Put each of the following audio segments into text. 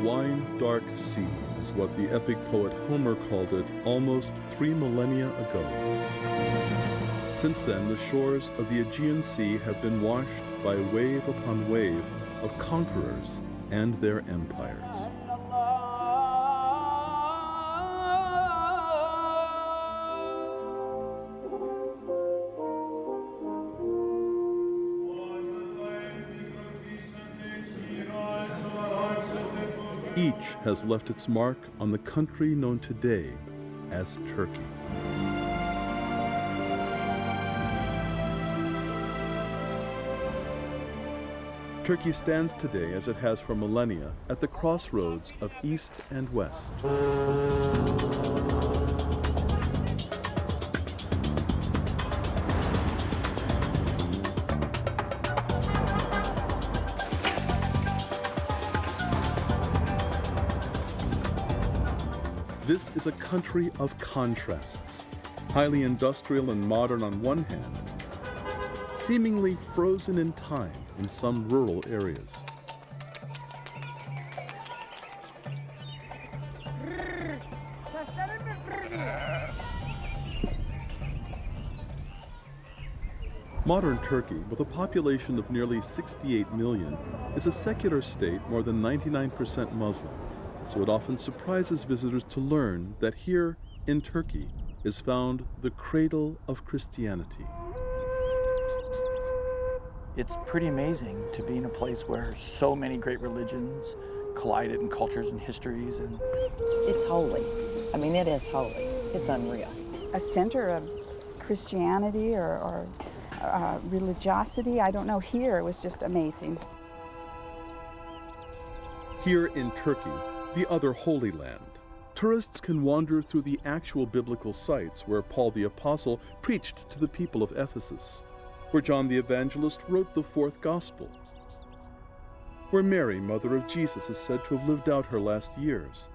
wine-dark sea is what the epic poet Homer called it almost 3 millennia ago. Since then, the shores of the Aegean Sea have been washed by wave upon wave of conquerors and their empires. Each has left its mark on the country known today as Turkey. Turkey stands today, as it has for millennia, at the crossroads of East and West. This is a country of contrasts, highly industrial and modern on one hand, seemingly frozen in time in some rural areas. Modern Turkey, with a population of nearly 68 million, is a secular state more than 99% Muslim. So it often surprises visitors to learn that here in Turkey is found the cradle of Christianity. It's pretty amazing to be in a place where so many great religions collided in cultures and histories. And it's holy. I mean, it is holy. It's unreal. A center of Christianity or religiosity, I don't know. Here it was just amazing. Here in Turkey, the other Holy Land, tourists can wander through the actual biblical sites where Paul the Apostle preached to the people of Ephesus, where John the Evangelist wrote the 4th Gospel, where Mary, mother of Jesus, is said to have lived out her last years,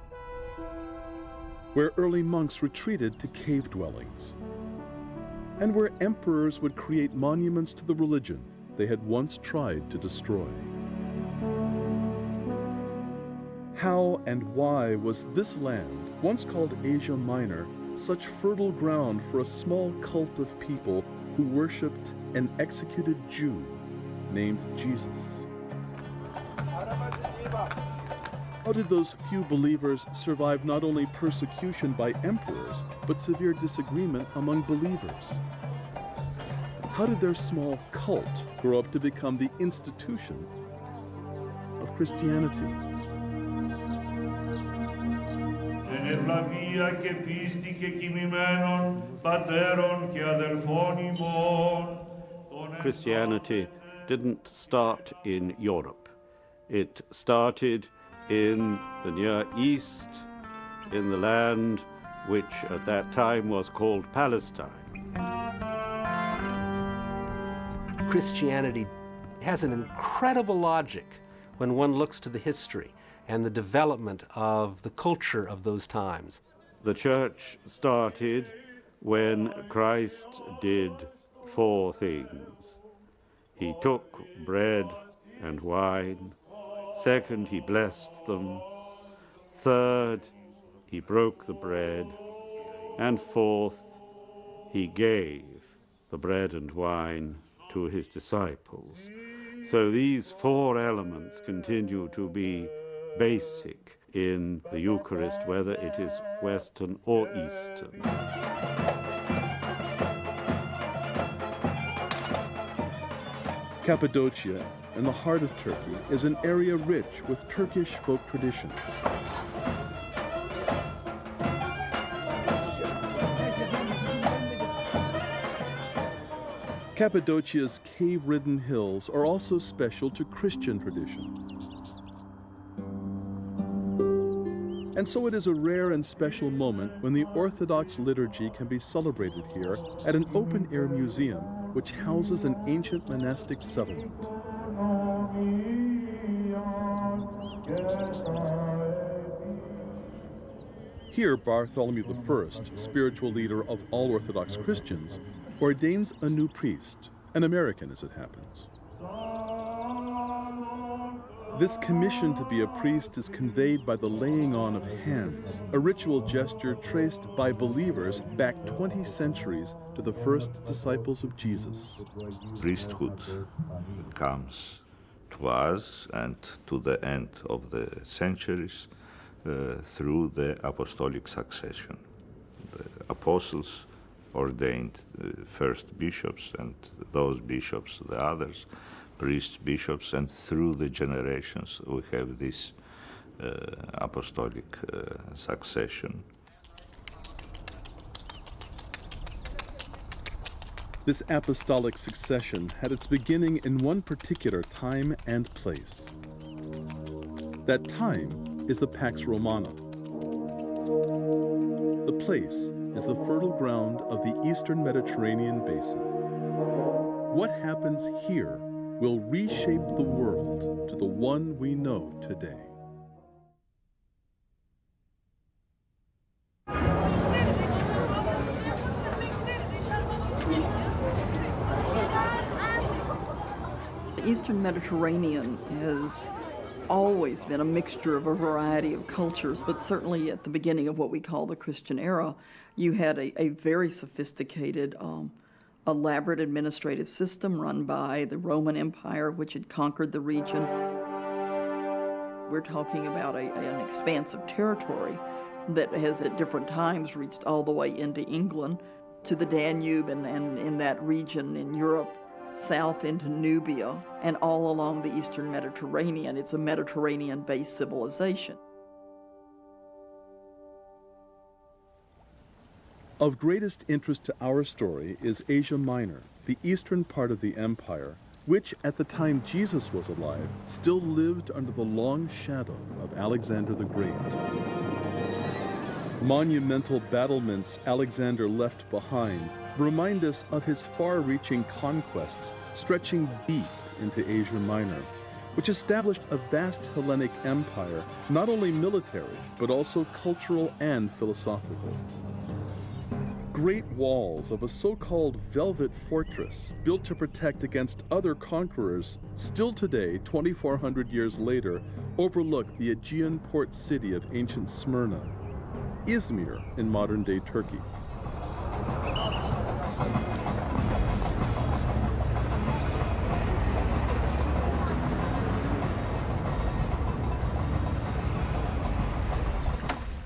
where early monks retreated to cave dwellings, and where emperors would create monuments to the religion they had once tried to destroy. How and why was this land, once called Asia Minor, such fertile ground for a small cult of people who worshipped an executed Jew named Jesus? How did those few believers survive not only persecution by emperors, but severe disagreement among believers? How did their small cult grow up to become the institution of Christianity? Christianity didn't start in Europe. It started in the Near East, in the land which at that time was called Palestine. Christianity has an incredible logic when one looks to the history and the development of the culture of those times. The church started when Christ did 4 things. He took bread and wine. Second, he blessed them. Third, he broke the bread. And fourth, he gave the bread and wine to his disciples. So these 4 elements continue to be basic in the Eucharist, whether it is Western or Eastern. Cappadocia, in the heart of Turkey, is an area rich with Turkish folk traditions. Cappadocia's cave-ridden hills are also special to Christian tradition. And so it is a rare and special moment when the Orthodox liturgy can be celebrated here at an open-air museum which houses an ancient monastic settlement. Here, Bartholomew I, spiritual leader of all Orthodox Christians, ordains a new priest, an American as it happens. This commission to be a priest is conveyed by the laying on of hands, a ritual gesture traced by believers back 20 centuries to the first disciples of Jesus. Priesthood comes to us and to the end of the centuries through the apostolic succession. The apostles ordained first bishops, and those bishops the others, priests, bishops, and through the generations we have this apostolic succession. This apostolic succession had its beginning in one particular time and place. That time is the Pax Romana. The place is the fertile ground of the Eastern Mediterranean basin. What happens here will reshape the world to the one we know today. The Eastern Mediterranean has always been a mixture of a variety of cultures, but certainly at the beginning of what we call the Christian era, you had a very sophisticated, elaborate administrative system run by the Roman Empire, which had conquered the region. We're talking about an expanse of territory that has at different times reached all the way into England, to the Danube, and in that region in Europe, south into Nubia, and all along the Eastern Mediterranean. It's a Mediterranean-based civilization. Of greatest interest to our story is Asia Minor, the eastern part of the empire, which at the time Jesus was alive still lived under the long shadow of Alexander the Great. Monumental battlements Alexander left behind remind us of his far-reaching conquests stretching deep into Asia Minor, which established a vast Hellenic empire, not only military, but also cultural and philosophical. Great walls of a so-called velvet fortress built to protect against other conquerors still today, 2,400 years later, overlook the Aegean port city of ancient Smyrna, Izmir in modern-day Turkey.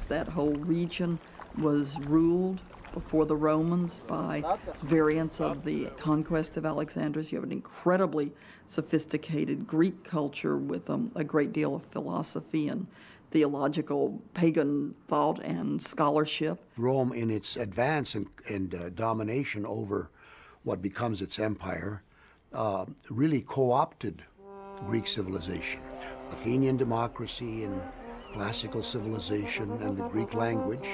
That whole region was ruled before the Romans by variants of the conquest of Alexander's. You have an incredibly sophisticated Greek culture with a great deal of philosophy and theological pagan thought and scholarship. Rome, in its advance and domination over what becomes its empire, really co-opted Greek civilization. Athenian democracy and classical civilization and the Greek language,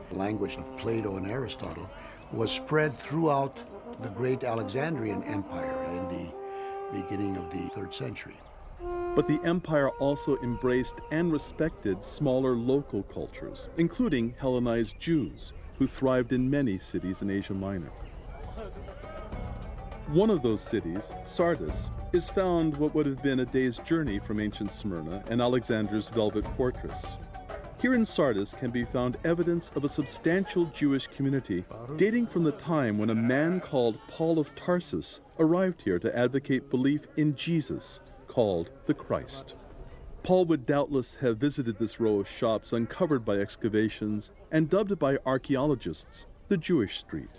the language of Plato and Aristotle, was spread throughout the great Alexandrian Empire in the beginning of the 3rd century. But the empire also embraced and respected smaller local cultures, including Hellenized Jews, who thrived in many cities in Asia Minor. One of those cities, Sardis, is found what would have been a day's journey from ancient Smyrna and Alexander's velvet fortress. Here in Sardis can be found evidence of a substantial Jewish community dating from the time when a man called Paul of Tarsus arrived here to advocate belief in Jesus, called the Christ. Paul would doubtless have visited this row of shops uncovered by excavations and dubbed by archaeologists the Jewish Street.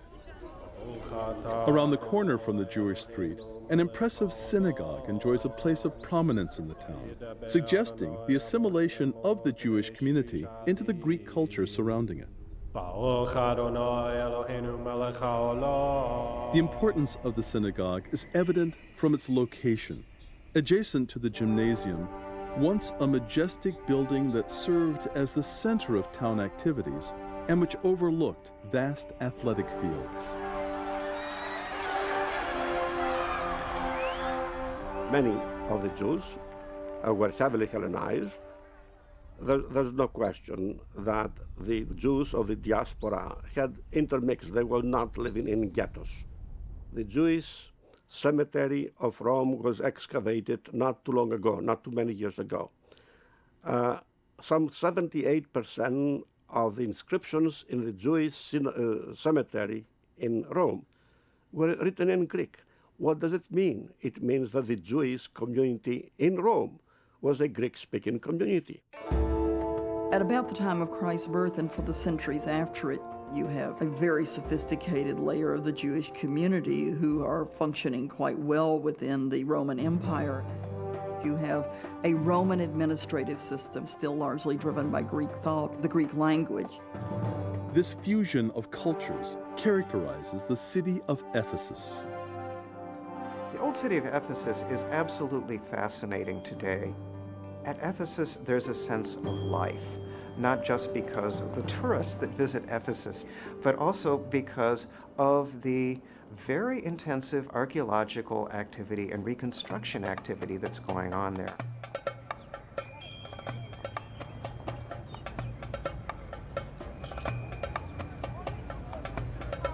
Around the corner from the Jewish Street, an impressive synagogue enjoys a place of prominence in the town, suggesting the assimilation of the Jewish community into the Greek culture surrounding it. The importance of the synagogue is evident from its location. Adjacent to the gymnasium, once a majestic building that served as the center of town activities and which overlooked vast athletic fields. Many of the Jews were heavily Hellenized. There's no question that the Jews of the diaspora had intermixed. They were not living in ghettos. The Jewish cemetery of Rome was excavated not too long ago, not too many years ago. Some 78% of the inscriptions in the Jewish cemetery in Rome were written in Greek. What does it mean? It means that the Jewish community in Rome was a Greek-speaking community. At about the time of Christ's birth and for the centuries after it, you have a very sophisticated layer of the Jewish community who are functioning quite well within the Roman Empire. You have a Roman administrative system still largely driven by Greek thought, the Greek language. This fusion of cultures characterizes the city of Ephesus. The old city of Ephesus is absolutely fascinating today. At Ephesus, there's a sense of life, not just because of the tourists that visit Ephesus, but also because of the very intensive archaeological activity and reconstruction activity that's going on there.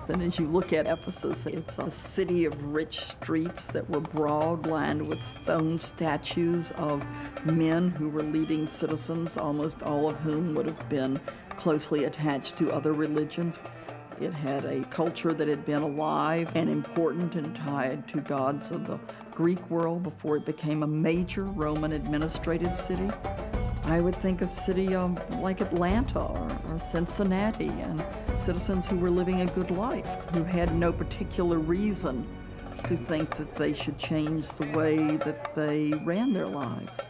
And as you look at Ephesus, it's a city of rich streets that were broad, lined with stone statues of men who were leading citizens, almost all of whom would have been closely attached to other religions. It had a culture that had been alive and important and tied to gods of the Greek world before it became a major Roman administrative city. I would think a city like Atlanta or Cincinnati, and citizens who were living a good life, who had no particular reason to think that they should change the way that they ran their lives.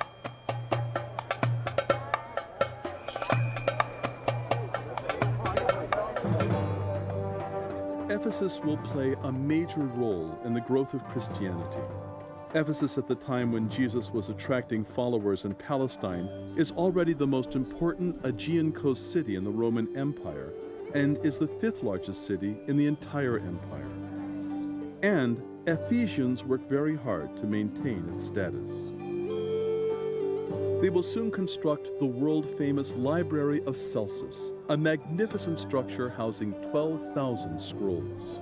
Ephesus will play a major role in the growth of Christianity. Ephesus, at the time when Jesus was attracting followers in Palestine, is already the most important Aegean coast city in the Roman Empire and is the fifth largest city in the entire empire. And Ephesians work very hard to maintain its status. They will soon construct the world-famous Library of Celsus, a magnificent structure housing 12,000 scrolls.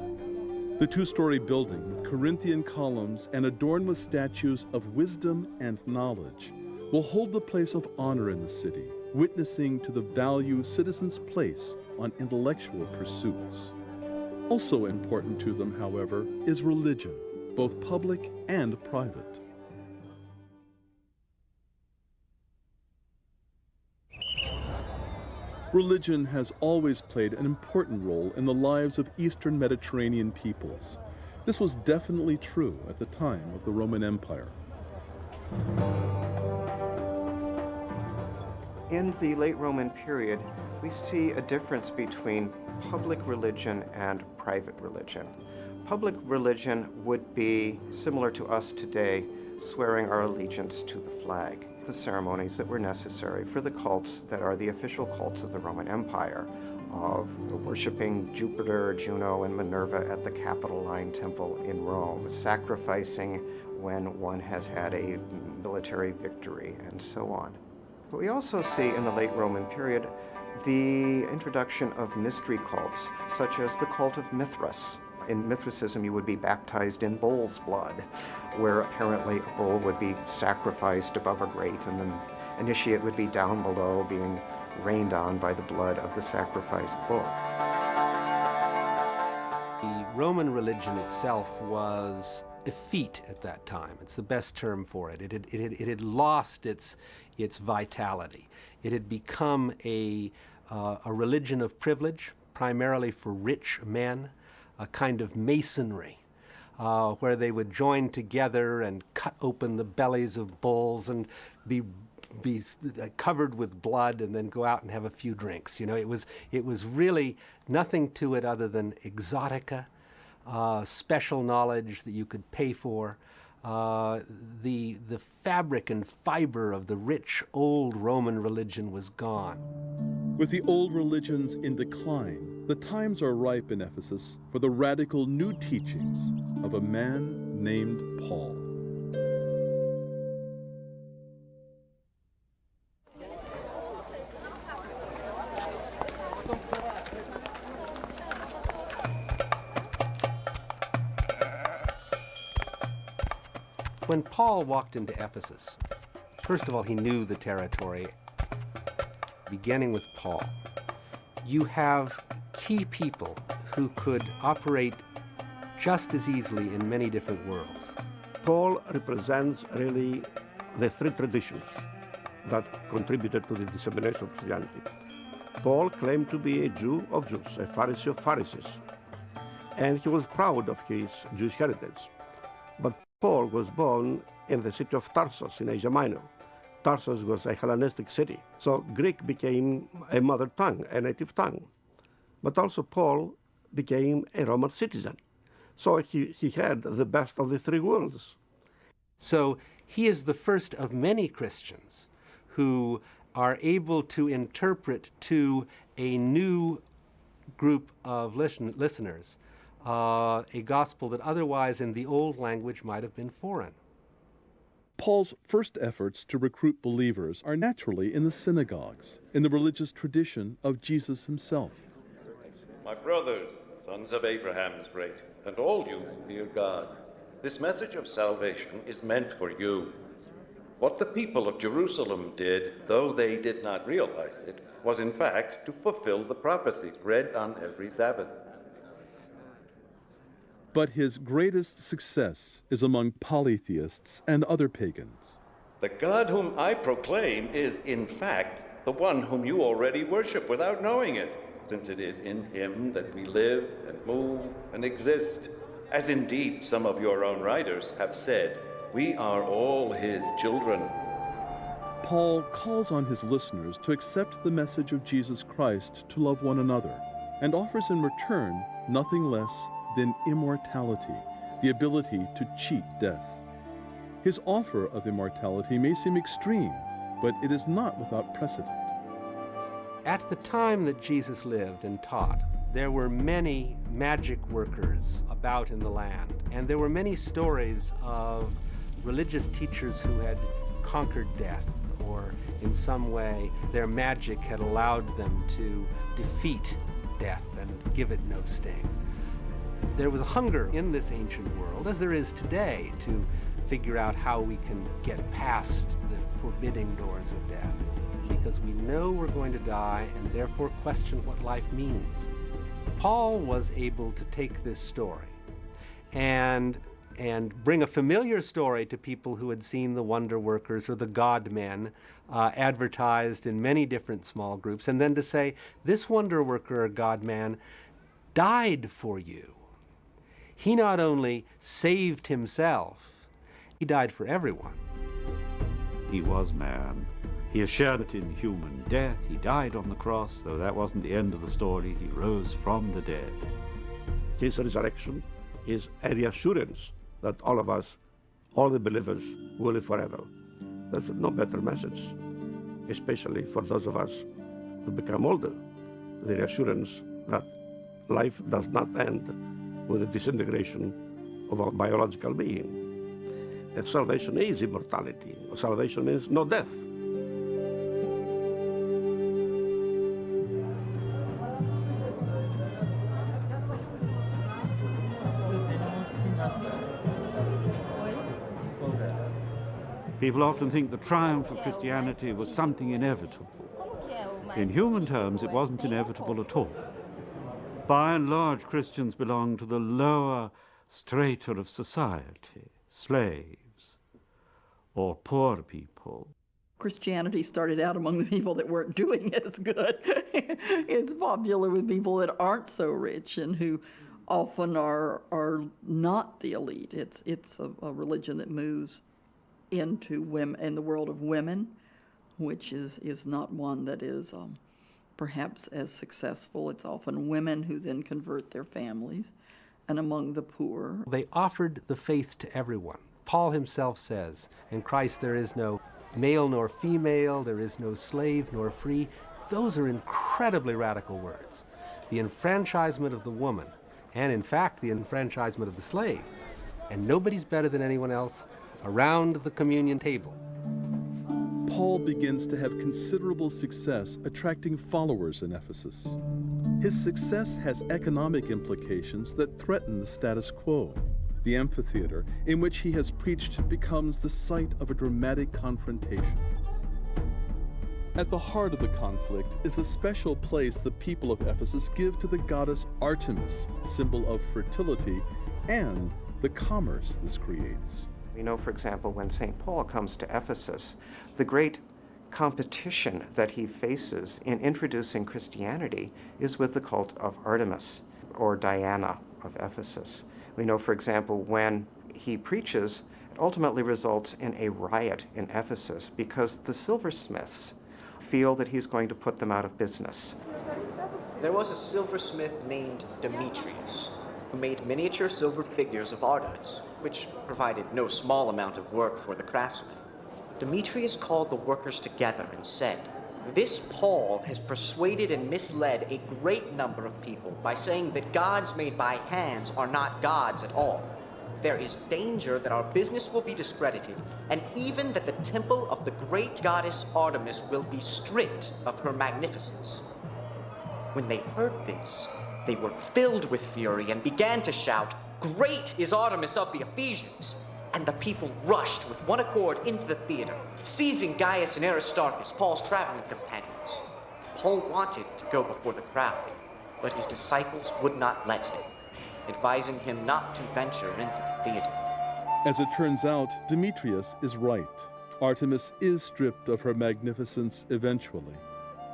The two-story building with Corinthian columns and adorned with statues of wisdom and knowledge will hold the place of honor in the city, witnessing to the value citizens place on intellectual pursuits. Also important to them, however, is religion, both public and private. Religion has always played an important role in the lives of Eastern Mediterranean peoples. This was definitely true at the time of the Roman Empire. In the late Roman period, we see a difference between public religion and private religion. Public religion would be similar to us today, swearing our allegiance to the flag, the ceremonies that were necessary for the cults that are the official cults of the Roman Empire, of worshiping Jupiter, Juno, and Minerva at the Capitoline Temple in Rome, sacrificing when one has had a military victory, and so on. But we also see in the late Roman period the introduction of mystery cults, such as the cult of Mithras. In Mithricism, you would be baptized in bull's blood, where apparently a bull would be sacrificed above a grate, and the initiate would be down below being rained on by the blood of the sacrificed bull. The Roman religion itself was effete at that time. It's the best term for it. It had lost its vitality. It had become a religion of privilege, primarily for rich men, a kind of masonry, where they would join together and cut open the bellies of bulls and be covered with blood and then go out and have a few drinks. You know, it was really nothing to it other than exotica, special knowledge that you could pay for. The fabric and fiber of the rich old Roman religion was gone. With the old religions in decline, the times are ripe in Ephesus for the radical new teachings of a man named Paul. When Paul walked into Ephesus, first of all, he knew the territory. Beginning with Paul, you have key people who could operate just as easily in many different worlds. Paul represents really the three traditions that contributed to the dissemination of Christianity. Paul claimed to be a Jew of Jews, a Pharisee of Pharisees, and he was proud of his Jewish heritage. But Paul was born in the city of Tarsus in Asia Minor. Tarsus was a Hellenistic city, so Greek became a mother tongue, a native tongue. But also Paul became a Roman citizen, so he had the best of the three worlds. So he is the first of many Christians who are able to interpret to a new group of listeners a gospel that otherwise in the old language might have been foreign. Paul's first efforts to recruit believers are naturally in the synagogues, in the religious tradition of Jesus himself. My brothers, sons of Abraham's race, and all you who fear God, this message of salvation is meant for you. What the people of Jerusalem did, though they did not realize it, was in fact to fulfill the prophecies read on every Sabbath. But his greatest success is among polytheists and other pagans. The God whom I proclaim is, in fact, the one whom you already worship without knowing it, since it is in him that we live and move and exist. As indeed some of your own writers have said, we are all his children. Paul calls on his listeners to accept the message of Jesus Christ to love one another, and offers in return nothing less than immortality, the ability to cheat death. His offer of immortality may seem extreme, but it is not without precedent. At the time that Jesus lived and taught, there were many magic workers about in the land, and there were many stories of religious teachers who had conquered death, or in some way their magic had allowed them to defeat death and give it no sting. There was a hunger in this ancient world, as there is today, to figure out how we can get past the forbidding doors of death, because we know we're going to die and therefore question what life means. Paul was able to take this story and bring a familiar story to people who had seen the wonder workers or the God men advertised in many different small groups, and then to say, this wonder worker or God man died for you. He not only saved himself, he died for everyone. He was man. He shared it in human death. He died on the cross, though that wasn't the end of the story. He rose from the dead. His resurrection is a reassurance that all of us, all the believers, will live forever. There's no better message, especially for those of us who become older. The reassurance that life does not end with the disintegration of our biological being. If salvation is immortality, salvation is no death. People often think the triumph of Christianity was something inevitable. In human terms, it wasn't inevitable at all. By and large, Christians belong to the lower strata of society, slaves or poor people. Christianity started out among the people that weren't doing as good. It's popular with people that aren't so rich and who often are not the elite. It's a religion that moves into women, in the world of women, which is not one that is perhaps as successful. It's often women who then convert their families, and among the poor. They offered the faith to everyone. Paul himself says, in Christ there is no male nor female, there is no slave nor free. Those are incredibly radical words. The enfranchisement of the woman, and in fact the enfranchisement of the slave. And nobody's better than anyone else around the communion table. Paul begins to have considerable success attracting followers in Ephesus. His success has economic implications that threaten the status quo. The amphitheater in which he has preached becomes the site of a dramatic confrontation. At the heart of the conflict is the special place the people of Ephesus give to the goddess Artemis, symbol of fertility, and the commerce this creates. We know, for example, when St. Paul comes to Ephesus, the great competition that he faces in introducing Christianity is with the cult of Artemis, or Diana of Ephesus. We know, for example, when he preaches, it ultimately results in a riot in Ephesus because the silversmiths feel that he's going to put them out of business. There was a silversmith named Demetrius who made miniature silver figures of Artemis, which provided no small amount of work for the craftsmen. Demetrius called the workers together and said, "This Paul has persuaded and misled a great number of people by saying that gods made by hands are not gods at all. There is danger that our business will be discredited, and even that the temple of the great goddess Artemis will be stripped of her magnificence." When they heard this, they were filled with fury and began to shout, "Great is Artemis of the Ephesians!" And the people rushed with one accord into the theater, seizing Gaius and Aristarchus, Paul's traveling companions. Paul wanted to go before the crowd, but his disciples would not let him, advising him not to venture into the theater. As it turns out, Demetrius is right. Artemis is stripped of her magnificence eventually.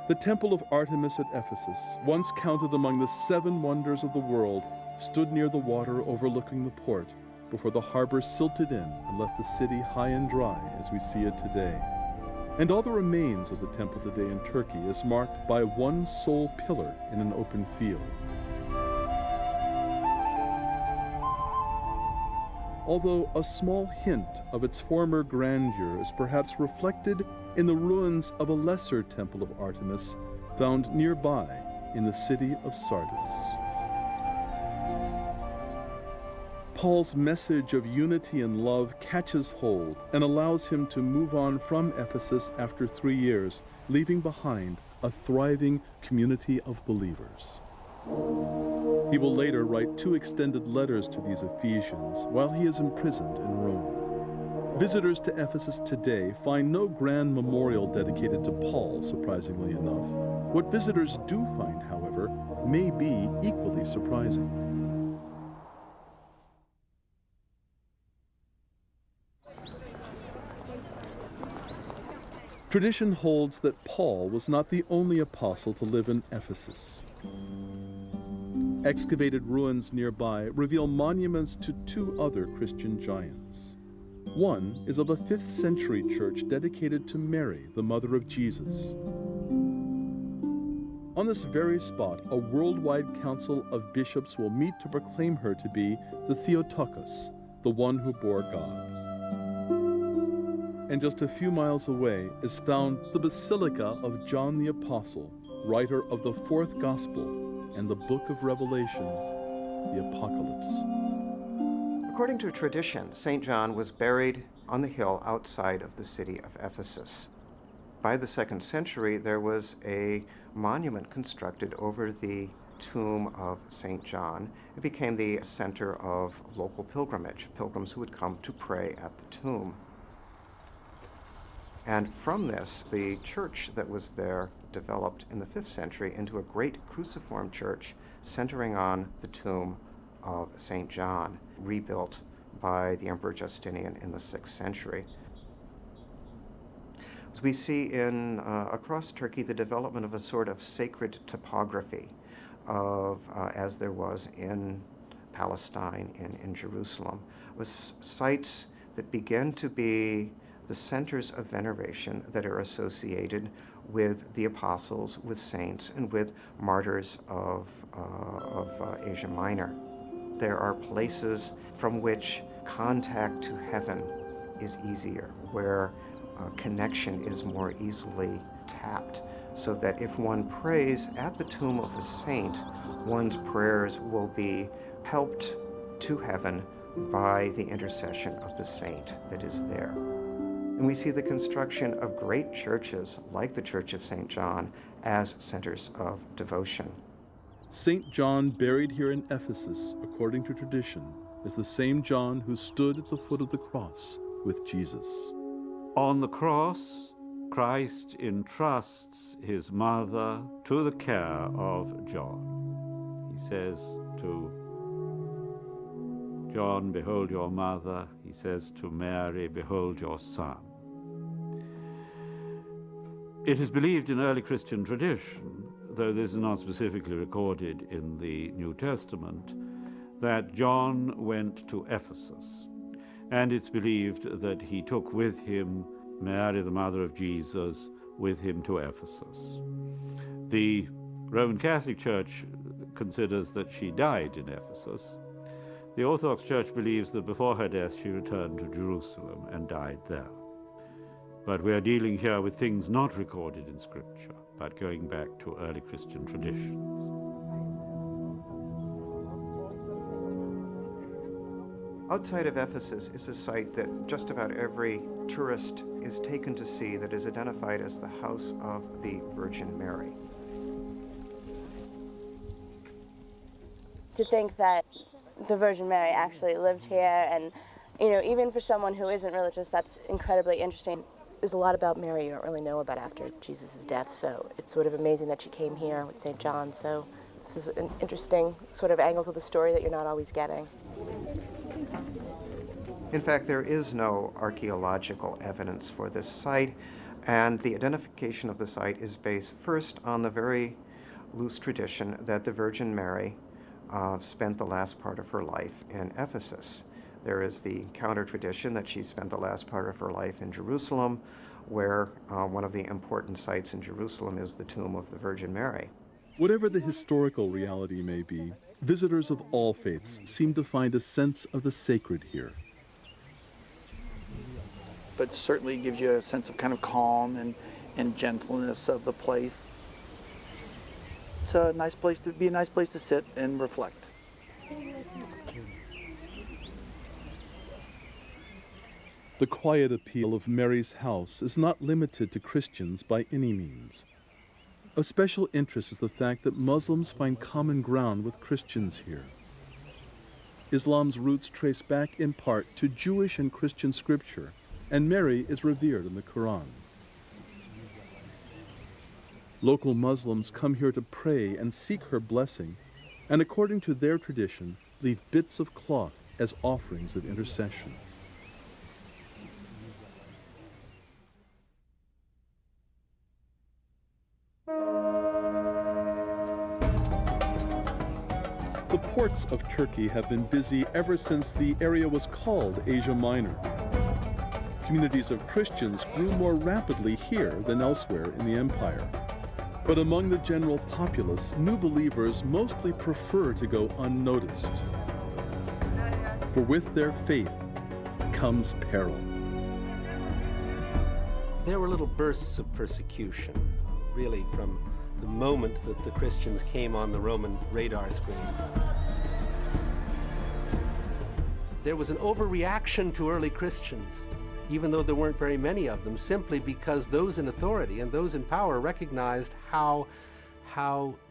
The temple of Artemis at Ephesus, once counted among the 7 wonders of the world, stood near the water overlooking the port before the harbor silted in and left the city high and dry as we see it today. And all the remains of the temple today in Turkey is marked by one sole pillar in an open field. Although a small hint of its former grandeur is perhaps reflected in the ruins of a lesser temple of Artemis found nearby in the city of Sardis. Paul's message of unity and love catches hold and allows him to move on from Ephesus after 3 years, leaving behind a thriving community of believers. He will later write 2 extended letters to these Ephesians while he is imprisoned in Rome. Visitors to Ephesus today find no grand memorial dedicated to Paul, surprisingly enough. What visitors do find, however, may be equally surprising. Tradition holds that Paul was not the only apostle to live in Ephesus. Excavated ruins nearby reveal monuments to 2 other Christian giants. One is of a 5th century church dedicated to Mary, the mother of Jesus. On this very spot, a worldwide council of bishops will meet to proclaim her to be the Theotokos, the one who bore God. And just a few miles away is found the Basilica of John the Apostle, writer of the 4th Gospel and the book of Revelation, the Apocalypse. According to tradition, St. John was buried on the hill outside of the city of Ephesus. By the 2nd century, there was a monument constructed over the tomb of St. John. It became the center of local pilgrimage, pilgrims who would come to pray at the tomb. And from this, the church that was there developed in the 5th century into a great cruciform church centering on the tomb of St. John, rebuilt by the Emperor Justinian in the 6th century. So we see across Turkey the development of a sort of sacred topography as there was in Palestine, in Jerusalem, with sites that begin to be the centers of veneration that are associated with the apostles, with saints, and with martyrs of Asia Minor. There are places from which contact to heaven is easier, where connection is more easily tapped, so that if one prays at the tomb of a saint, one's prayers will be helped to heaven by the intercession of the saint that is there. And we see the construction of great churches like the Church of St. John as centers of devotion. St. John, buried here in Ephesus, according to tradition, is the same John who stood at the foot of the cross with Jesus. On the cross, Christ entrusts his mother to the care of John. He says to John, "Behold your mother." He says to Mary, "Behold your son." It is believed in early Christian tradition, though this is not specifically recorded in the New Testament, that John went to Ephesus. And it's believed that he took with him Mary, the mother of Jesus, with him to Ephesus. The Roman Catholic Church considers that she died in Ephesus. The Orthodox Church believes that before her death she returned to Jerusalem and died there. But we are dealing here with things not recorded in Scripture, but going back to early Christian traditions. Outside of Ephesus is a site that just about every tourist is taken to see that is identified as the house of the Virgin Mary. To think that the Virgin Mary actually lived here, and even for someone who isn't religious, that's incredibly interesting. There's a lot about Mary you don't really know about after Jesus' death, so it's sort of amazing that she came here with St. John. So this is an interesting sort of angle to the story that you're not always getting. In fact, there is no archaeological evidence for this site, and the identification of the site is based first on the very loose tradition that the Virgin Mary spent the last part of her life in Ephesus. There is the counter tradition that she spent the last part of her life in Jerusalem, where one of the important sites in Jerusalem is the tomb of the Virgin Mary. Whatever the historical reality may be, visitors of all faiths seem to find a sense of the sacred here. But certainly gives you a sense of kind of calm and gentleness of the place. It's a nice place to sit and reflect. The quiet appeal of Mary's house is not limited to Christians by any means. Of special interest is the fact that Muslims find common ground with Christians here. Islam's roots trace back in part to Jewish and Christian scripture, and Mary is revered in the Quran. Local Muslims come here to pray and seek her blessing, and according to their tradition, leave bits of cloth as offerings of intercession. The ports of Turkey have been busy ever since the area was called Asia Minor. Communities of Christians grew more rapidly here than elsewhere in the empire. But among the general populace, new believers mostly prefer to go unnoticed. For with their faith comes peril. There were little bursts of persecution, really from the moment that the Christians came on the Roman radar screen. There was an overreaction to early Christians, even though there weren't very many of them, simply because those in authority and those in power recognized how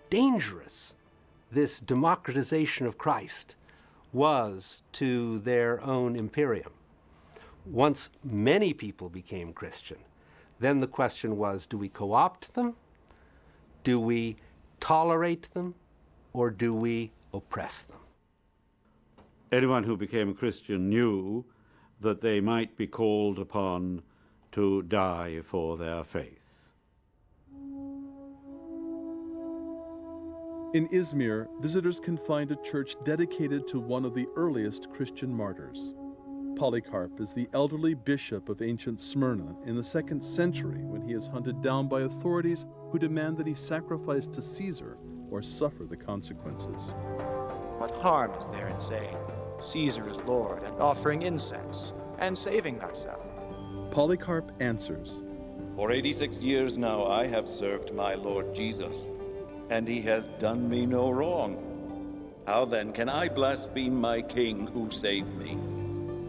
dangerous this democratization of Christ was to their own imperium. Once many people became Christian, then the question was, do we co-opt them? Do we tolerate them, or do we oppress them? Anyone who became a Christian knew that they might be called upon to die for their faith. In Izmir, visitors can find a church dedicated to one of the earliest Christian martyrs. Polycarp is the elderly bishop of ancient Smyrna in the 2nd century when he is hunted down by authorities who demand that he sacrifice to Caesar or suffer the consequences. What harm is there in saying, Caesar is Lord, and offering incense, and saving thyself? Polycarp answers, For 86 years now I have served my Lord Jesus, and he hath done me no wrong. How then can I blaspheme my king who saved me?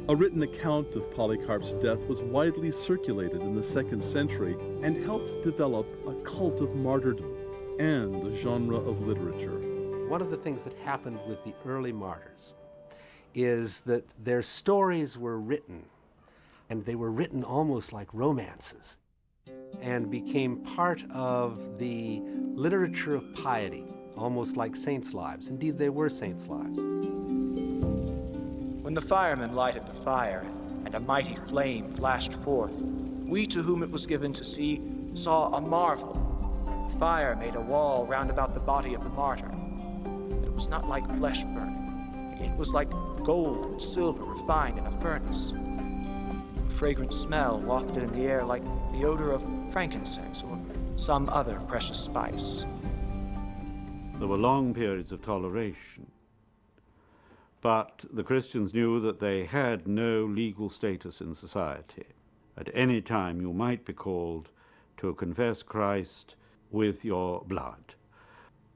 A written account of Polycarp's death was widely circulated in the 2nd century and helped develop a cult of martyrdom and a genre of literature. one of the things that happened with the early martyrs is that their stories were written, and they were written almost like romances, and became part of the literature of piety, almost like saints' lives. Indeed, they were saints' lives. When the firemen lighted the fire, and a mighty flame flashed forth, we to whom it was given to see saw a marvel. Fire made a wall round about the body of the martyr. But it was not like flesh burning. It was like gold and silver refined in a furnace. A fragrant smell wafted in the air like the odor of frankincense or some other precious spice. There were long periods of toleration, but the Christians knew that they had no legal status in society. At any time you might be called to confess Christ with your blood.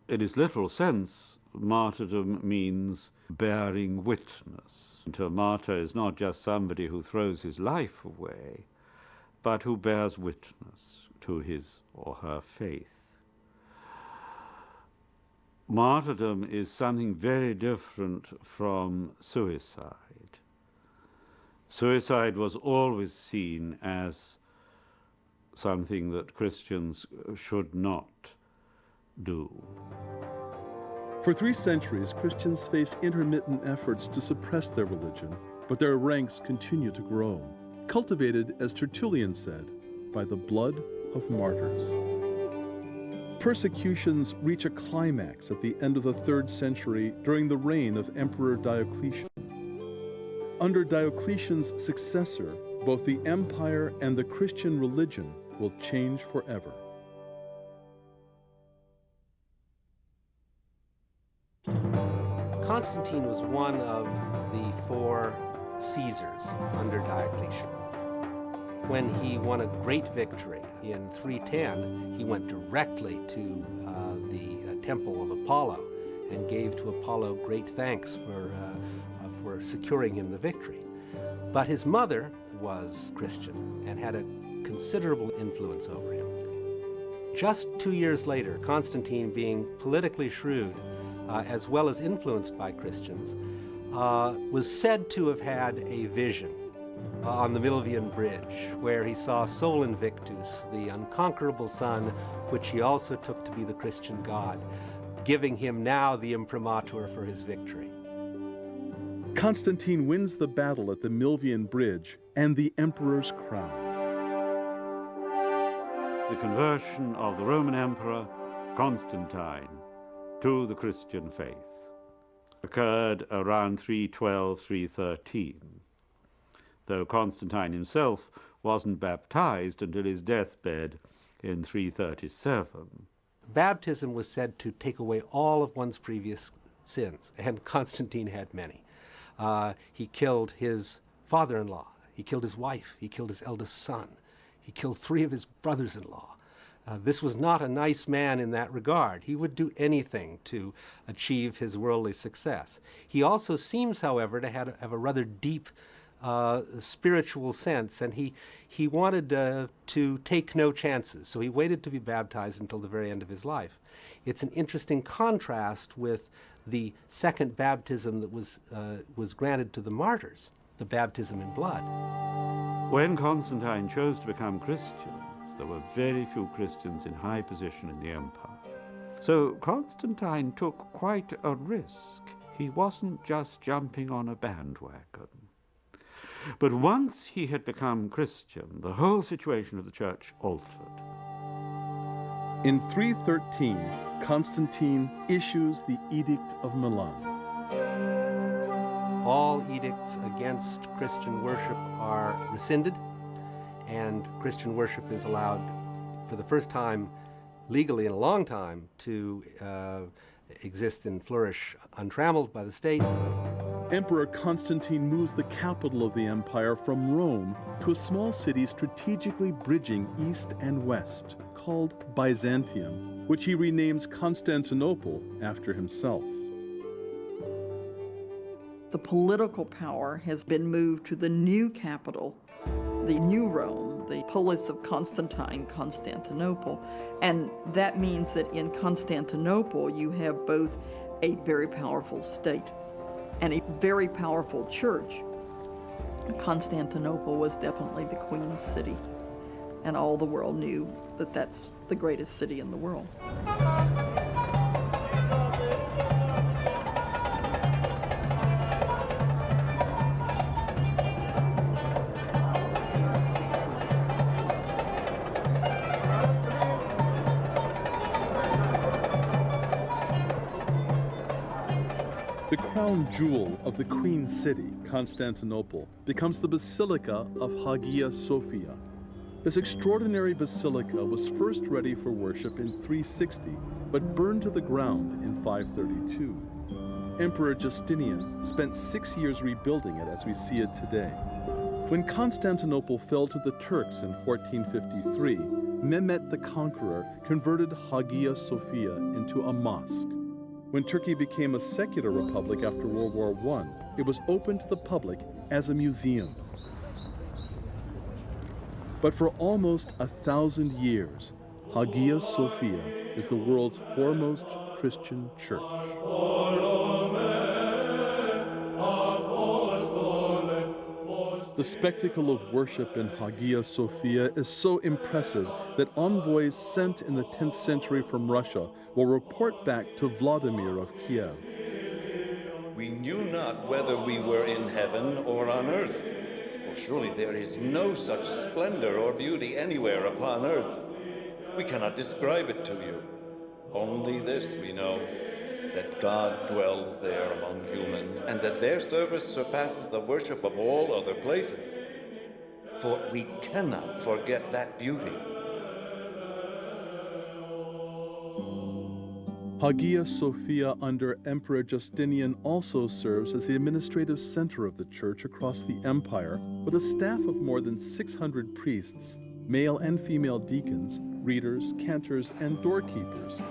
In its literal sense, martyrdom means bearing witness. And a martyr is not just somebody who throws his life away, but who bears witness to his or her faith. Martyrdom is something very different from suicide. Suicide was always seen as something that Christians should not do. For 3 centuries, Christians face intermittent efforts to suppress their religion, but their ranks continue to grow, cultivated, as Tertullian said, by the blood of martyrs. Persecutions reach a climax at the end of the 3rd century during the reign of Emperor Diocletian. Under Diocletian's successor, both the empire and the Christian religion will change forever. Constantine was one of the 4 Caesars under Diocletian. When he won a great victory in 310, he went directly to the temple of Apollo and gave to Apollo great thanks for securing him the victory. But his mother was Christian and had a considerable influence over him. Just 2 years later, Constantine, being politically shrewd as well as influenced by Christians, was said to have had a vision on the Milvian Bridge, where he saw Sol Invictus, the unconquerable sun, which he also took to be the Christian God, giving him now the imprimatur for his victory. Constantine wins the battle at the Milvian Bridge and the emperor's crown. The conversion of the Roman Emperor Constantine to the Christian faith occurred around 312, 313. Though Constantine himself wasn't baptized until his deathbed in 337. Baptism was said to take away all of one's previous sins, and Constantine had many. He killed his father-in-law, he killed his wife, he killed his eldest son, he killed 3 of his brothers-in-law. This was not a nice man in that regard. He would do anything to achieve his worldly success. He also seems, however, to have a rather deep spiritual sense, and he wanted to take no chances, so he waited to be baptized until the very end of his life. It's an interesting contrast with the second baptism that was granted to the martyrs, the baptism in blood. When Constantine chose to become Christians, there were very few Christians in high position in the empire. So Constantine took quite a risk. He wasn't just jumping on a bandwagon. But once he had become Christian, the whole situation of the church altered. In 313, Constantine issues the Edict of Milan. All edicts against Christian worship are rescinded, and Christian worship is allowed for the first time legally in a long time to exist and flourish untrammeled by the state. Emperor Constantine moves the capital of the empire from Rome to a small city strategically bridging east and west, called Byzantium, which he renames Constantinople after himself. The political power has been moved to the new capital, the new Rome, the polis of Constantine, Constantinople. And that means that in Constantinople you have both a very powerful state and a very powerful church. Constantinople was definitely the Queen's city, and all the world knew that that's the greatest city in the world. The crown jewel of the Queen City, Constantinople, becomes the Basilica of Hagia Sophia. This extraordinary basilica was first ready for worship in 360, but burned to the ground in 532. Emperor Justinian spent 6 years rebuilding it as we see it today. When Constantinople fell to the Turks in 1453, Mehmet the Conqueror converted Hagia Sophia into a mosque. When Turkey became a secular republic after World War I, it was open to the public as a museum. But for almost 1,000 years, Hagia Sophia is the world's foremost Christian church. The spectacle of worship in Hagia Sophia is so impressive that envoys sent in the 10th century from Russia will report back to Vladimir of Kiev. We knew not whether we were in heaven or on earth. For surely there is no such splendor or beauty anywhere upon earth. We cannot describe it to you. Only this we know, that God dwells there among humans, and that their service surpasses the worship of all other places. For we cannot forget that beauty. Hagia Sophia under Emperor Justinian also serves as the administrative center of the church across the empire, with a staff of more than 600 priests, male and female deacons, readers, cantors, and doorkeepers.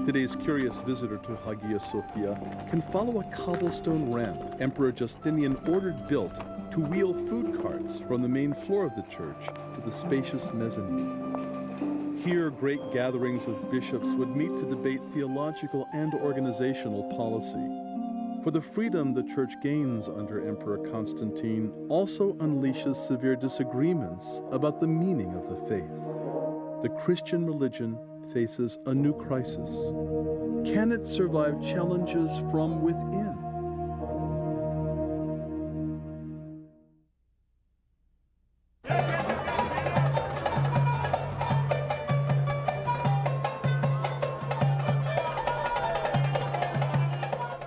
Today's curious visitor to Hagia Sophia can follow a cobblestone ramp Emperor Justinian ordered built to wheel food carts from the main floor of the church to the spacious mezzanine. Here, great gatherings of bishops would meet to debate theological and organizational policy. For the freedom the church gains under Emperor Constantine also unleashes severe disagreements about the meaning of the faith. The Christian religion faces a new crisis. Can it survive challenges from within?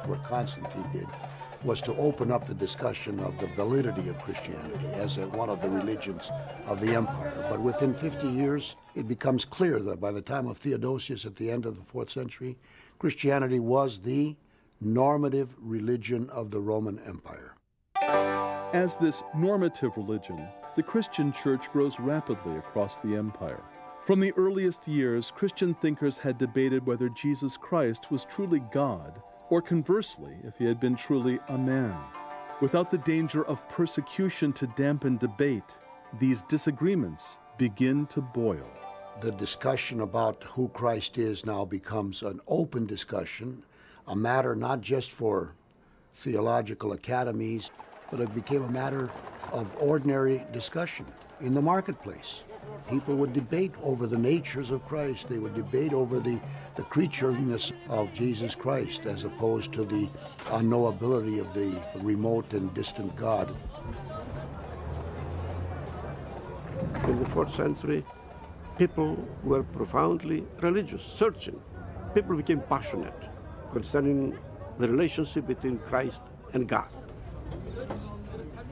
What Constantine did was to open up the discussion of the validity of Christianity as one of the religions of the empire. But within 50 years, it becomes clear that by the time of Theodosius at the end of the 4th century, Christianity was the normative religion of the Roman Empire. As this normative religion, the Christian church grows rapidly across the empire. From the earliest years, Christian thinkers had debated whether Jesus Christ was truly God, or conversely, if he had been truly a man. Without the danger of persecution to dampen debate, these disagreements begin to boil. The discussion about who Christ is now becomes an open discussion, a matter not just for theological academies, but it became a matter of ordinary discussion in the marketplace. People would debate over the natures of Christ. They would debate over the creatureness of Jesus Christ as opposed to the unknowability of the remote and distant God. In the 4th century, people were profoundly religious, searching. People became passionate concerning the relationship between Christ and God.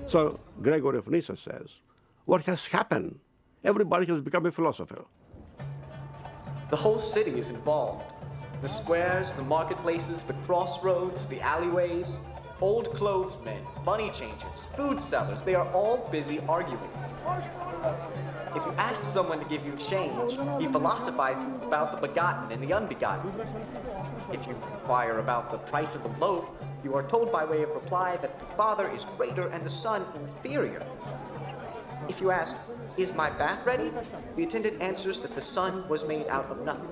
So Gregory of Nyssa says, what has happened? Everybody has become a philosopher. The whole city is involved. The squares, the marketplaces, the crossroads, the alleyways, old clothesmen, money changers, food sellers, they are all busy arguing. If you ask someone to give you change, he philosophizes about the begotten and the unbegotten. If you inquire about the price of a loaf, you are told by way of reply that the Father is greater and the Son inferior. If you ask, is my bath ready? The attendant answers that the Son was made out of nothing.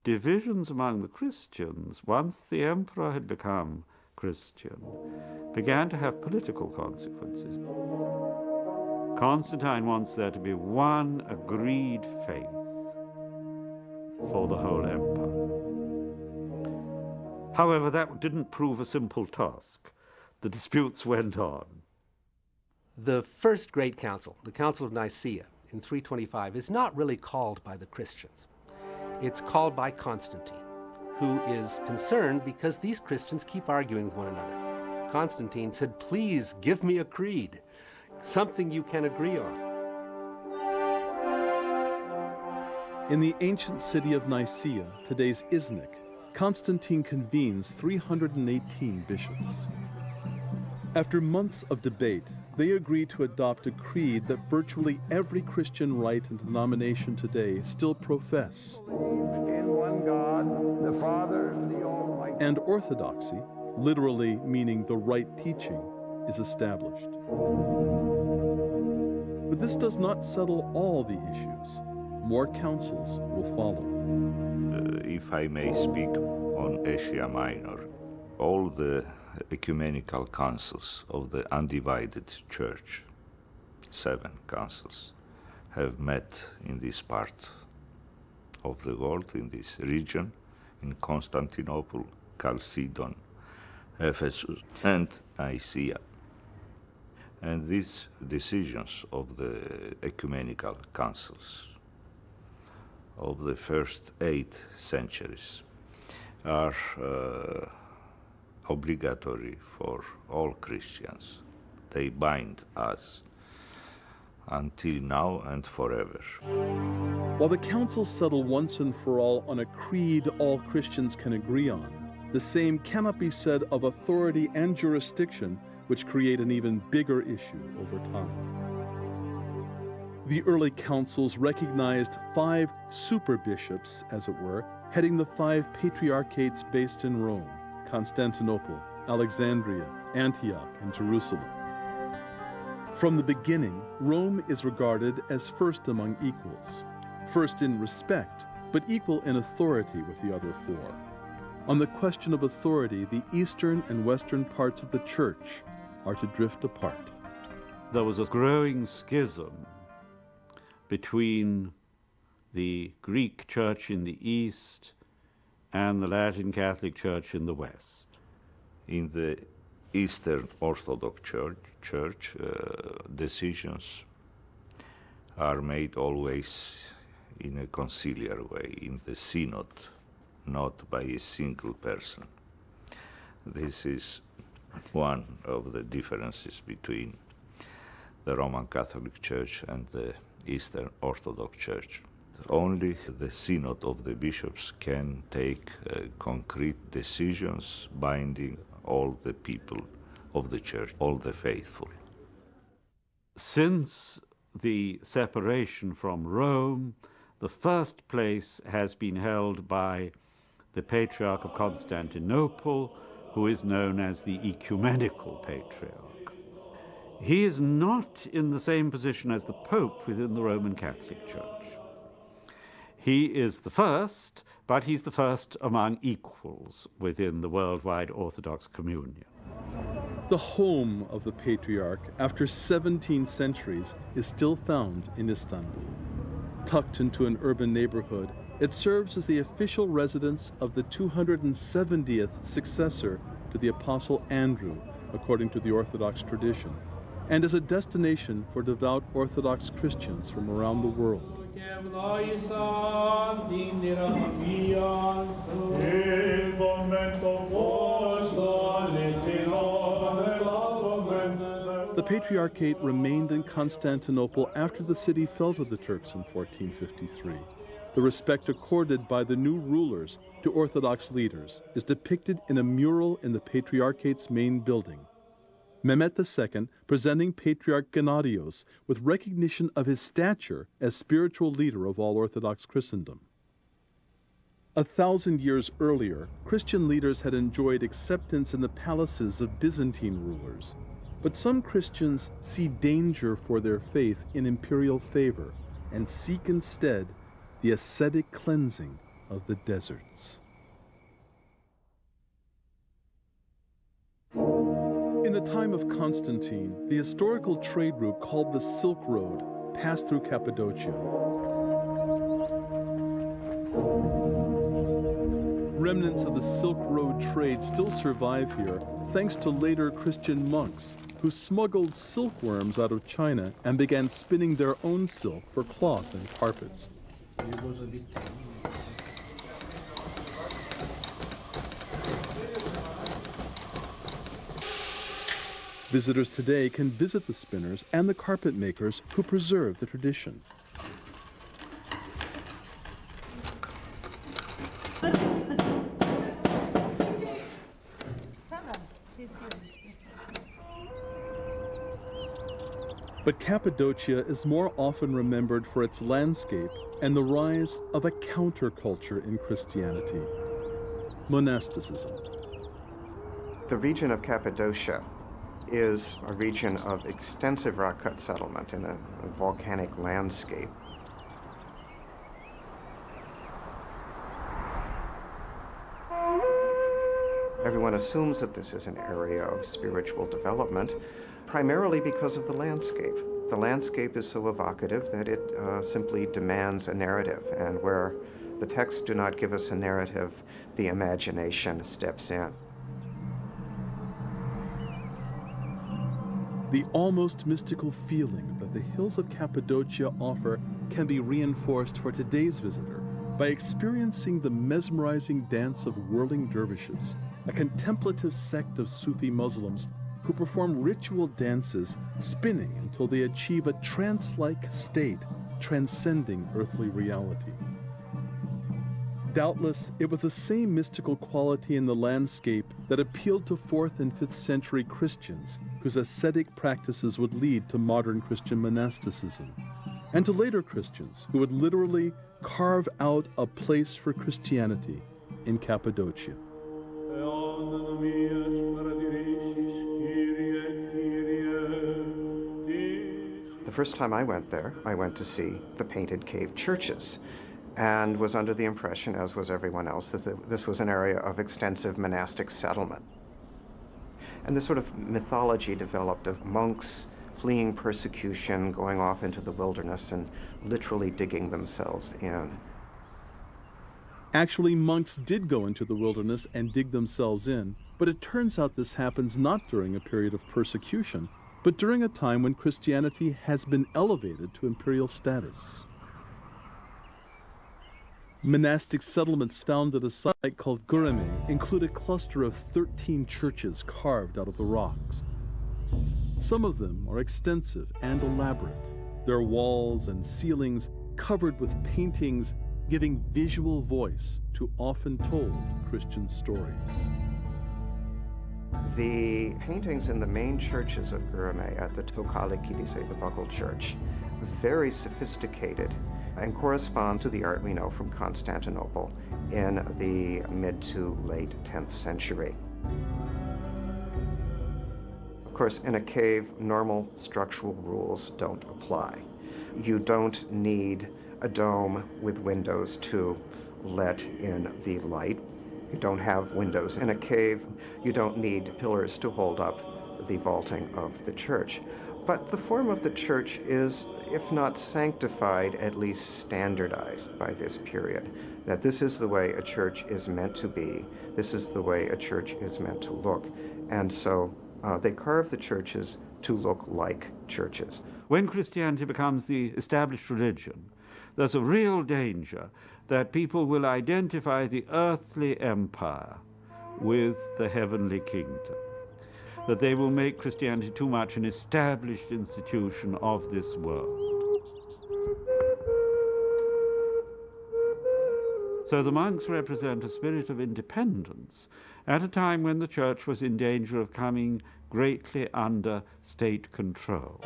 divisions among the Christians, once the emperor had become Christian, began to have political consequences. Constantine wants there to be one agreed faith for the whole empire. However, that didn't prove a simple task. The disputes went on. The first great council, the Council of Nicaea in 325, is not really called by the Christians. It's called by Constantine, who is concerned because these Christians keep arguing with one another. Constantine said, please give me a creed, something you can agree on. In the ancient city of Nicaea, today's Iznik, Constantine convenes 318 bishops. After months of debate, they agree to adopt a creed that virtually every Christian rite and denomination today still profess. In one God, the Father, the Almighty. And orthodoxy, literally meaning the right teaching, is established. But this does not settle all the issues. More councils will follow. If I may speak on Asia Minor, all the ecumenical councils of the undivided church, 7 councils, have met in this part of the world, in this region, in Constantinople, Chalcedon, Ephesus, and Nicaea. And these decisions of the ecumenical councils of the first 8 centuries are obligatory for all Christians. They bind us until now and forever. While the councils settle once and for all on a creed all Christians can agree on, the same cannot be said of authority and jurisdiction, which create an even bigger issue over time. The early councils recognized 5 super-bishops, as it were, heading the 5 patriarchates based in Rome: Constantinople, Alexandria, Antioch, and Jerusalem. From the beginning, Rome is regarded as first among equals, first in respect, but equal in authority with the other 4. On the question of authority, the eastern and western parts of the church are to drift apart. There was a growing schism between the Greek Church in the east and the Latin Catholic Church in the west. In the Eastern Orthodox Church, decisions are made always in a conciliar way, in the synod, not by a single person. This is one of the differences between the Roman Catholic Church and the Eastern Orthodox Church. Only the synod of the bishops can take concrete decisions binding all the people of the church, all the faithful. Since the separation from Rome, the first place has been held by the Patriarch of Constantinople, who is known as the Ecumenical Patriarch. He is not in the same position as the Pope within the Roman Catholic Church. He is the first, but he's the first among equals within the worldwide Orthodox communion. The home of the Patriarch, after 17 centuries, is still found in Istanbul. Tucked into an urban neighborhood, it serves as the official residence of the 270th successor to the Apostle Andrew, according to the Orthodox tradition, and as a destination for devout Orthodox Christians from around the world. The Patriarchate remained in Constantinople after the city fell to the Turks in 1453. The respect accorded by the new rulers to Orthodox leaders is depicted in a mural in the Patriarchate's main building. Mehmet II presenting Patriarch Gennadios with recognition of his stature as spiritual leader of all Orthodox Christendom. 1,000 years earlier, Christian leaders had enjoyed acceptance in the palaces of Byzantine rulers, but some Christians see danger for their faith in imperial favor and seek instead the ascetic cleansing of the deserts. In the time of Constantine, the historical trade route called the Silk Road passed through Cappadocia. Remnants of the Silk Road trade still survive here thanks to later Christian monks who smuggled silkworms out of China and began spinning their own silk for cloth and carpets. Visitors today can visit the spinners and the carpet makers who preserve the tradition. But Cappadocia is more often remembered for its landscape and the rise of a counterculture in Christianity, monasticism. The region of Cappadocia is a region of extensive rock-cut settlement in a volcanic landscape. Everyone assumes that this is an area of spiritual development, primarily because of the landscape. The landscape is so evocative that it simply demands a narrative, and where the texts do not give us a narrative, the imagination steps in. The almost mystical feeling that the hills of Cappadocia offer can be reinforced for today's visitor by experiencing the mesmerizing dance of whirling dervishes, a contemplative sect of Sufi Muslims who perform ritual dances, spinning until they achieve a trance-like state, transcending earthly reality. Doubtless, it was the same mystical quality in the landscape that appealed to 4th and 5th century Christians, whose ascetic practices would lead to modern Christian monasticism, and to later Christians who would literally carve out a place for Christianity in Cappadocia. The first time I went there, I went to see the painted cave churches, and was under the impression, as was everyone else, that this was an area of extensive monastic settlement. And this sort of mythology developed of monks fleeing persecution, going off into the wilderness, and literally digging themselves in. Actually, monks did go into the wilderness and dig themselves in, but it turns out this happens not during a period of persecution, but during a time when Christianity has been elevated to imperial status. Monastic settlements found at a site called Gurame include a cluster of 13 churches carved out of the rocks. Some of them are extensive and elaborate, their walls and ceilings covered with paintings giving visual voice to often told Christian stories. The paintings in the main churches of Gurame at the Tokale Kilise, the Buckle Church, very sophisticated and correspond to the art we know from Constantinople in the mid to late 10th century. Of course, in a cave, normal structural rules don't apply. You don't need a dome with windows to let in the light. You don't have windows in a cave. You don't need pillars to hold up the vaulting of the church. But the form of the church is, if not sanctified, at least standardized by this period. That this is the way a church is meant to be. This is the way a church is meant to look. And so they carve the churches to look like churches. When Christianity becomes the established religion, there's a real danger that people will identify the earthly empire with the heavenly kingdom, that they will make Christianity too much an established institution of this world. So the monks represent a spirit of independence at a time when the church was in danger of coming greatly under state control.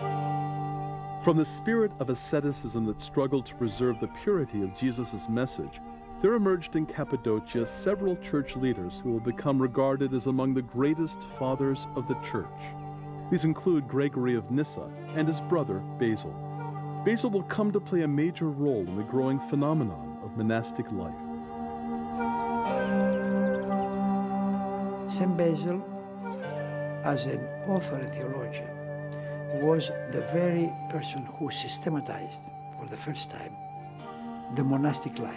From the spirit of asceticism that struggled to preserve the purity of Jesus' message, there emerged in Cappadocia several church leaders who will become regarded as among the greatest fathers of the church. These include Gregory of Nyssa and his brother Basil. Basil will come to play a major role in the growing phenomenon of monastic life. St. Basil, as an author and theologian, was the very person who systematized, for the first time, the monastic life.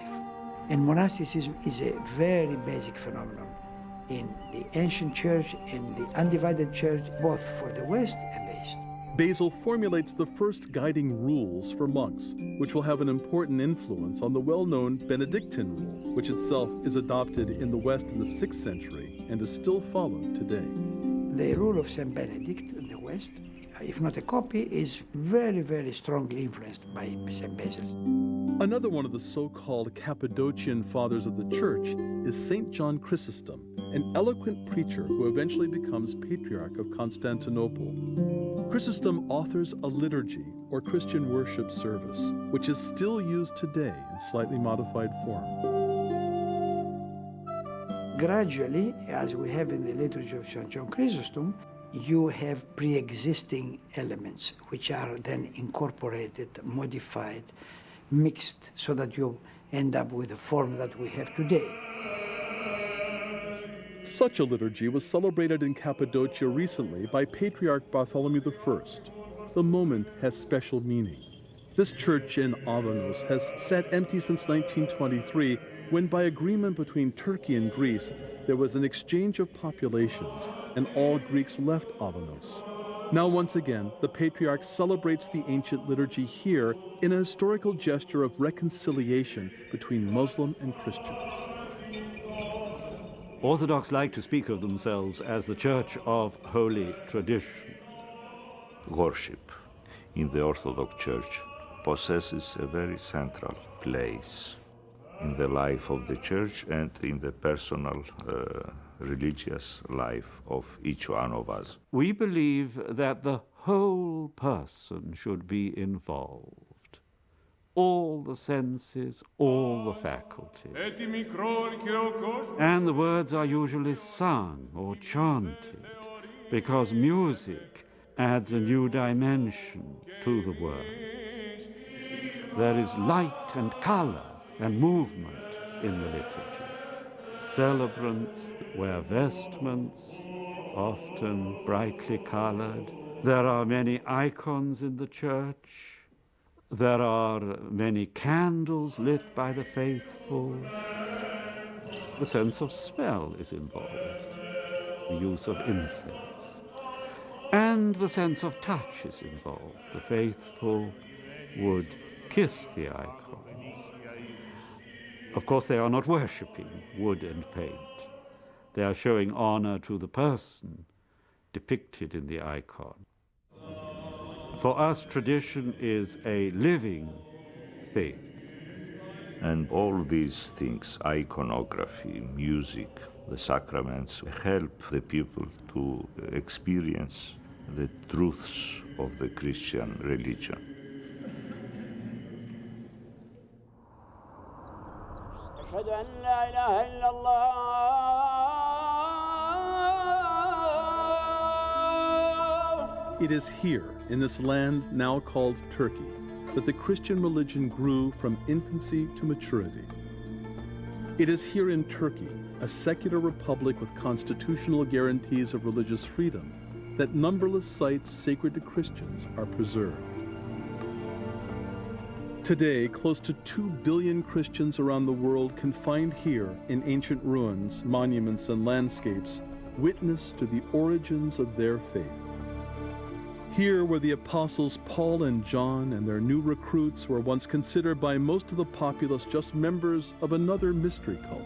And monasticism is a very basic phenomenon in the ancient church, in the undivided church, both for the West and the East. Basil formulates the first guiding rules for monks, which will have an important influence on the well-known Benedictine rule, which itself is adopted in the West in the 6th century and is still followed today. The rule of St. Benedict in the West, if not a copy, is very, very strongly influenced by St. Basil. Another one of the so-called Cappadocian fathers of the Church is St. John Chrysostom, an eloquent preacher who eventually becomes Patriarch of Constantinople. Chrysostom authors a liturgy, or Christian worship service, which is still used today in slightly modified form. Gradually, as we have in the liturgy of St. John Chrysostom, you have pre-existing elements which are then incorporated, modified, mixed, so that you end up with the form that we have today. Such a liturgy was celebrated in Cappadocia recently by Patriarch Bartholomew I. The moment has special meaning. This church in Avanos has sat empty since 1923, when by agreement between Turkey and Greece, there was an exchange of populations, and all Greeks left Avanos. Now, once again, the Patriarch celebrates the ancient liturgy here in a historical gesture of reconciliation between Muslim and Christian. Orthodox like to speak of themselves as the Church of Holy Tradition. Worship in the Orthodox Church possesses a very central place in the life of the Church and in the personal religious life of each one of us. We believe that the whole person should be involved. All the senses, all the faculties. And the words are usually sung or chanted, because music adds a new dimension to the words. There is light and color and movement in the liturgy. Celebrants wear vestments, often brightly colored. There are many icons in the church. There are many candles lit by the faithful. The sense of smell is involved, the use of incense. And the sense of touch is involved. The faithful would kiss the icons. Of course, they are not worshipping wood and paint. They are showing honor to the person depicted in the icon. For us, tradition is a living thing. And all these things, iconography, music, the sacraments, help the people to experience the truths of the Christian religion. It is here, in this land now called Turkey, that the Christian religion grew from infancy to maturity. It is here in Turkey, a secular republic with constitutional guarantees of religious freedom, that numberless sites sacred to Christians are preserved. Today, close to 2 billion Christians around the world can find here, in ancient ruins, monuments, and landscapes, witness to the origins of their faith. Here, where the apostles Paul and John and their new recruits were once considered by most of the populace just members of another mystery cult.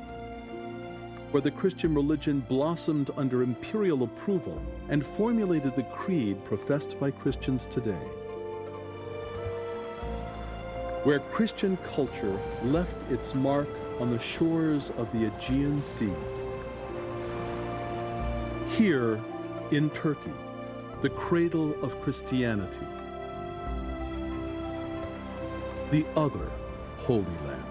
Where the Christian religion blossomed under imperial approval and formulated the creed professed by Christians today. Where Christian culture left its mark on the shores of the Aegean Sea. Here in Turkey, the cradle of Christianity, the other Holy Land.